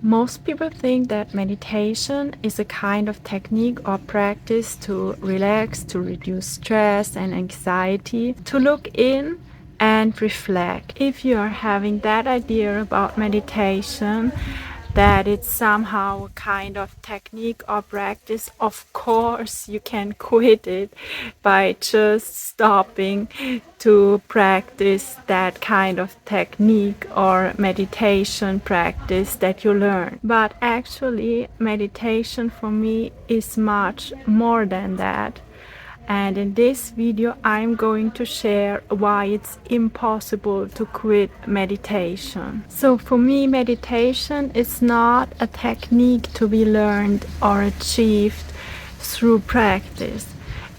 Most people think that meditation is a kind of technique or practice to relax, to reduce stress and anxiety, to look in and reflect. If you are having that idea about meditation, that it's somehow a kind of technique or practice, of course you can quit it by just stopping to practice that kind of technique or meditation practice that you learn. But actually, meditation for me is much more than that. And in this video, I'm going to share why it's impossible to quit meditation. So for me, meditation is not a technique to be learned or achieved through practice.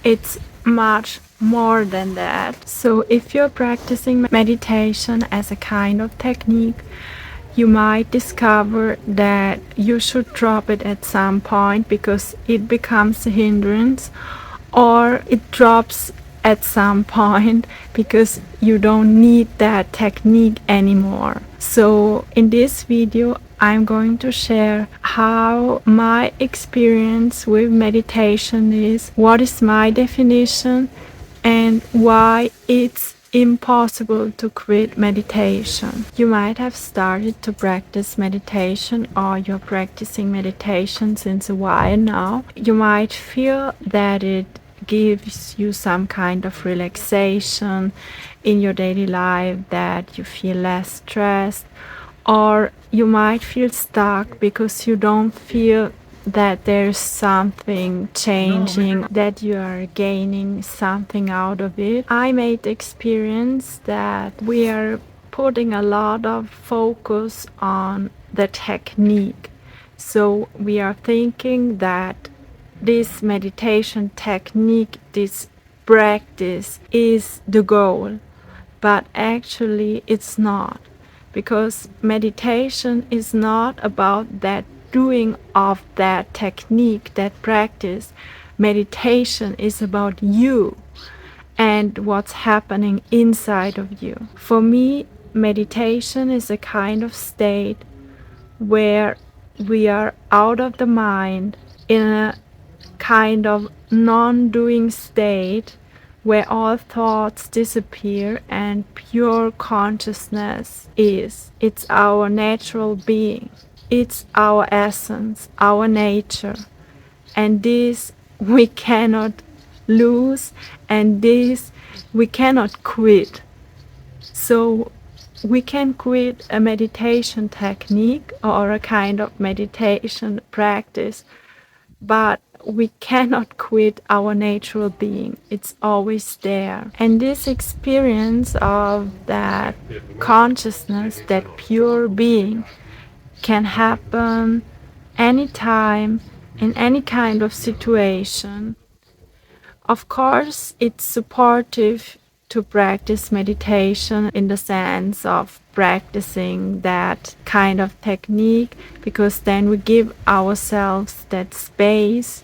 It's much more than that. So if you're practicing meditation as a kind of technique, you might discover that you should drop it at some point because it becomes a hindrance, or it drops at some point because you don't need that technique anymore. So in this video, I'm going to share how my experience with meditation is, what is my definition, and why it's impossible to quit meditation. You might have started to practice meditation, or you're practicing meditation since a while now. You might feel that it gives you some kind of relaxation in your daily life, that you feel less stressed, or you might feel stuck because you don't feel that there's something changing, that you are gaining something out of it. I made the experience that we are putting a lot of focus on the technique. So we are thinking that this meditation technique, this practice is the goal, but actually it's not, because meditation is not about that doing of that technique, that practice. Meditation is about you and what's happening inside of you. For me, meditation is a kind of state where we are out of the mind, in a kind of non-doing state where all thoughts disappear and pure consciousness is. It's our natural being. It's our essence, our nature. And this we cannot lose, and this we cannot quit. So we can quit a meditation technique or a kind of meditation practice, but we cannot quit our natural being. It's always there. And this experience of that consciousness, that pure being, can happen anytime, in any kind of situation. Of course, it's supportive to practice meditation in the sense of practicing that kind of technique, because then we give ourselves that space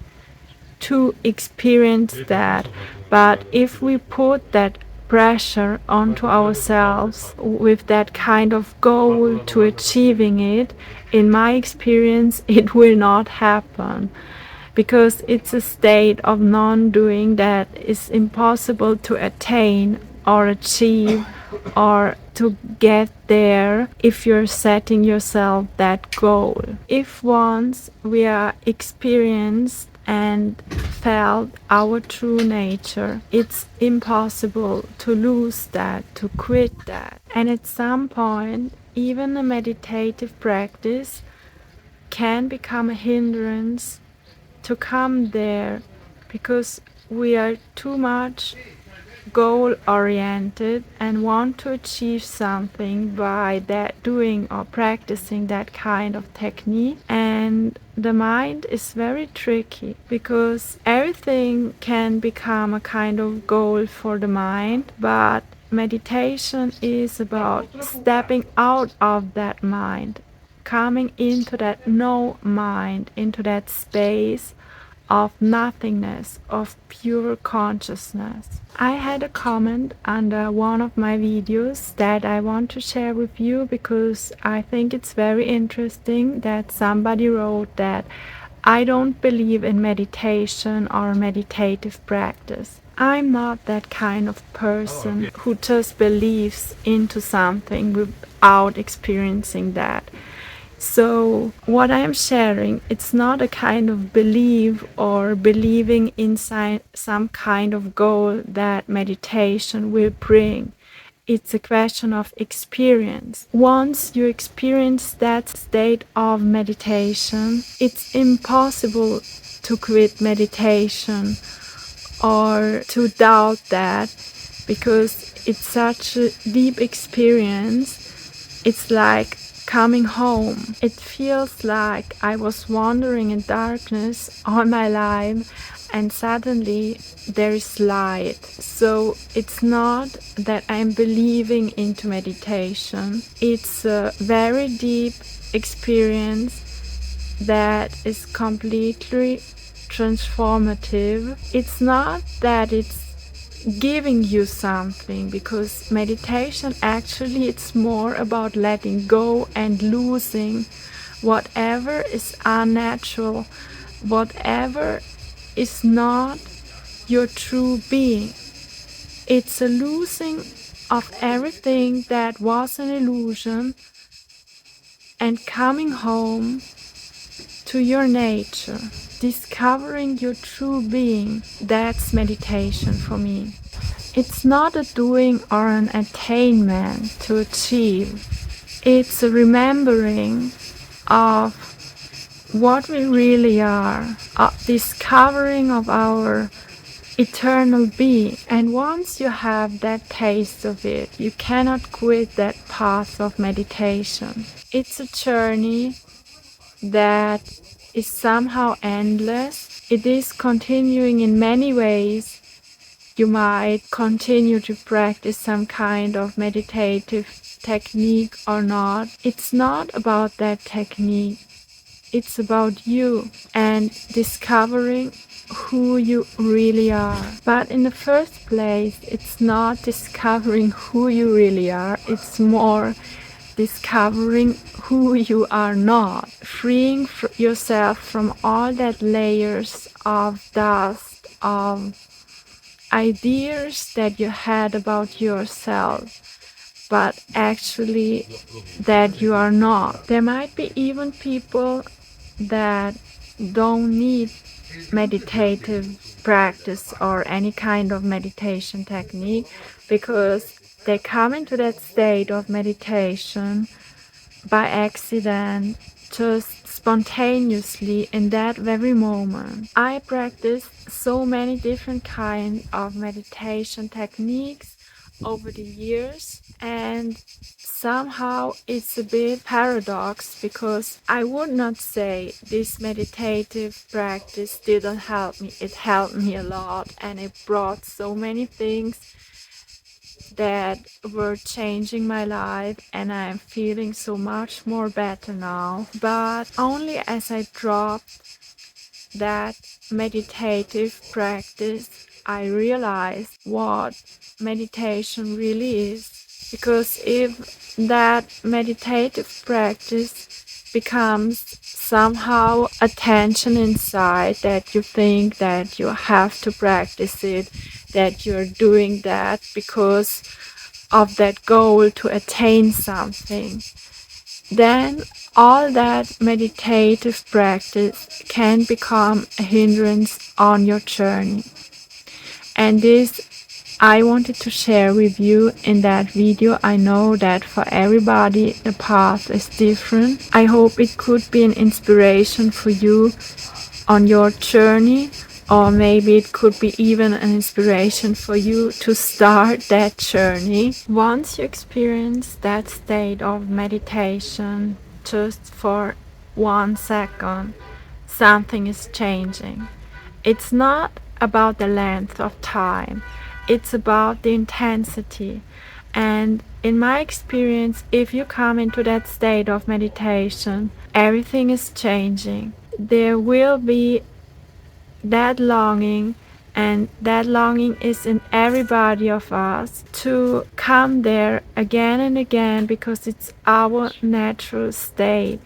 to experience that. But if we put that pressure onto ourselves with that kind of goal to achieving it, in my experience, it will not happen, because it's a state of non-doing that is impossible to attain or achieve or to get there if you're setting yourself that goal. If once we are experienced and felt our true nature, it's impossible to lose that, to quit that. And at some point, even a meditative practice can become a hindrance to come there, because we are too much goal oriented and want to achieve something by that doing or practicing that kind of technique. And the mind is very tricky, because everything can become a kind of goal for the mind, but meditation is about stepping out of that mind, coming into that no mind, into that space of nothingness, of pure consciousness. I had a comment under one of my videos that I want to share with you because I think it's very interesting that somebody wrote that I don't believe in meditation or meditative practice. I'm not that kind of person who just believes into something without experiencing that. So what I am sharing, it's not a kind of belief or believing inside some kind of goal that meditation will bring. It's a question of experience. Once you experience that state of meditation, it's impossible to quit meditation or to doubt that because it's such a deep experience. It's like coming home. It feels like I was wandering in darkness all my life and suddenly there is light. So it's not that I'm believing into meditation. It's a very deep experience that is completely transformative. It's not that it's giving you something, because meditation actually it's more about letting go and losing whatever is unnatural, whatever is not your true being. It's a losing of everything that was an illusion and coming home to your nature, discovering your true being. That's meditation for me. It's not a doing or an attainment to achieve. It's a remembering of what we really are, a discovering of our eternal being. And once you have that taste of it, you cannot quit that path of meditation. It's a journey that is somehow endless. It is continuing in many ways. You might continue to practice some kind of meditative technique or not. It's not about that technique. It's about you and discovering who you really are. But in the first place, it's not discovering who you really are. It's more discovering who you are not. Freeing yourself from all that layers of dust, of ideas that you had about yourself, but actually that you are not. There might be even people that don't need meditative practice or any kind of meditation technique because they come into that state of meditation by accident, just spontaneously in that very moment. I practiced so many different kinds of meditation techniques over the years, and somehow it's a bit paradox because I would not say this meditative practice didn't help me. It helped me a lot and it brought so many things that were changing my life, and I'm feeling so much more better now. But only as I dropped that meditative practice, I realized what meditation really is. Because if that meditative practice becomes somehow a tension inside, that you think that you have to practice it, that you're doing that because of that goal to attain something, then all that meditative practice can become a hindrance on your journey. And this I wanted to share with you in that video. I know that for everybody the path is different. I hope it could be an inspiration for you on your journey, or maybe it could be even an inspiration for you to start that journey. Once you experience that state of meditation just for 1 second, something is changing. It's not about the length of time, it's about the intensity. And in my experience, if you come into that state of meditation, everything is changing. There will be that longing, and that longing is in everybody of us, to come there again and again, because it's our natural state,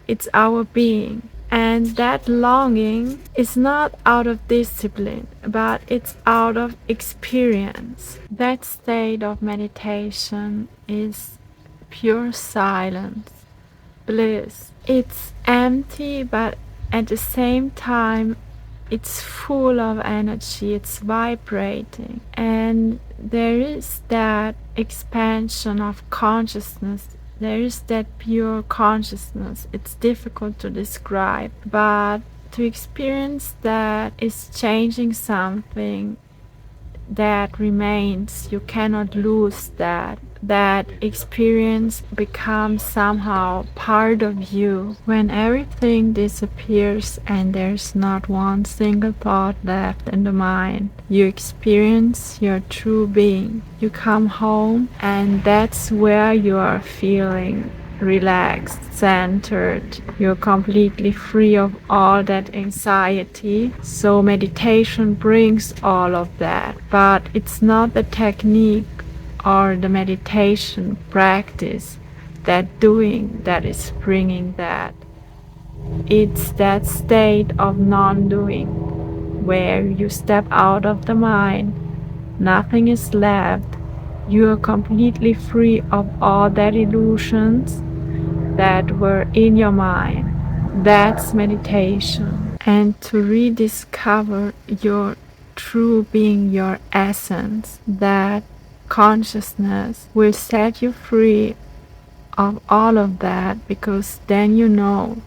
it's our being. And that longing is not out of discipline, but it's out of experience. That state of meditation is pure silence, bliss. It's empty, but at the same time, it's full of energy, it's vibrating. And there is that expansion of consciousness. There is that pure consciousness. It's difficult to describe, but to experience that is changing something that remains. You cannot lose that. That experience becomes somehow part of you. When everything disappears and there's not one single thought left in the mind, you experience your true being. You come home, and that's where you are feeling relaxed, centered. You're completely free of all that anxiety. So meditation brings all of that, but it's not the technique or the meditation practice, that doing, that is bringing that. It's that state of non-doing, where you step out of the mind, nothing is left, you are completely free of all that illusions that were in your mind. That's meditation. And to rediscover your true being, your essence, that consciousness will set you free of all of that, because then you know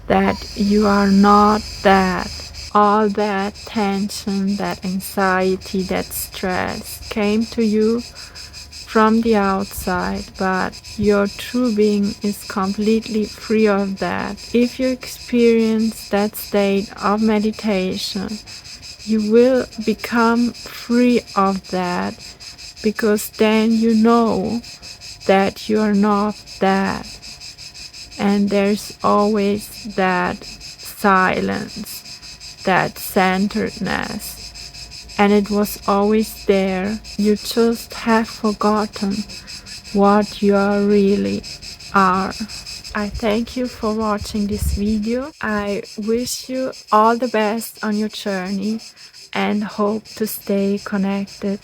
that you are not that. All that tension, that anxiety, that stress came to you from the outside, but your true being is completely free of that. If you experience that state of meditation, you will become free of that, because then you know that you are not that. And there's always that silence, that centeredness. And it was always there. You just have forgotten what you really are. I thank you for watching this video. I wish you all the best on your journey and hope to stay connected.